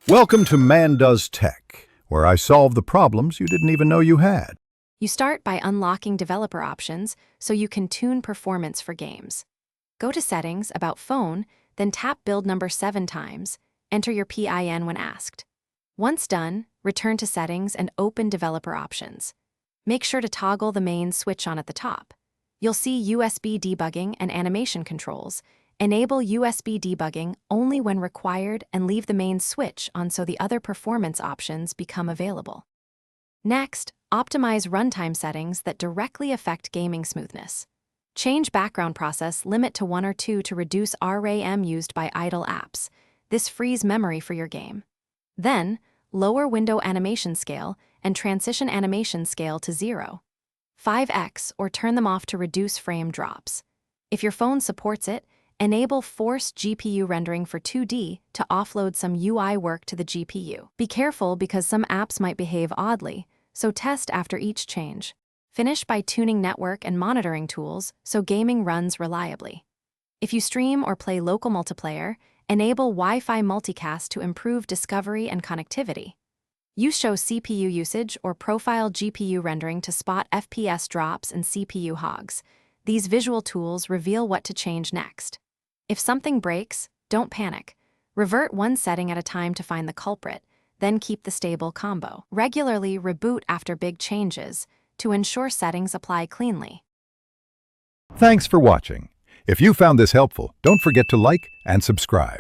Welcome to Man Does Tech, where I solve the problems you didn't even know you had. You start by unlocking developer options so you can tune performance for games. Go to Settings, About Phone, then tap Build number 7 times. Enter your PIN when asked. Once done, return to Settings and open Developer Options. Make sure to toggle the main switch on at the top. You'll see USB debugging and animation controls. Enable USB debugging only when required and leave the main switch on so the other performance options become available. Next, optimize runtime settings that directly affect gaming smoothness. Change background process limit to 1 or 2 to reduce RAM used by idle apps. This frees memory for your game. Then, lower window animation scale and transition animation scale to 0. 5x or turn them off to reduce frame drops. If your phone supports it, enable forced GPU rendering for 2D to offload some UI work to the GPU. Be careful because some apps might behave oddly, so test after each change. Finish by tuning network and monitoring tools so gaming runs reliably. If you stream or play local multiplayer, enable Wi-Fi multicast to improve discovery and connectivity. You show CPU usage or profile GPU rendering to spot FPS drops and CPU hogs. These visual tools reveal what to change next. If something breaks, don't panic. Revert one setting at a time to find the culprit, then keep the stable combo. Regularly reboot after big changes to ensure settings apply cleanly. Thanks for watching. If you found this helpful, don't forget to like and subscribe.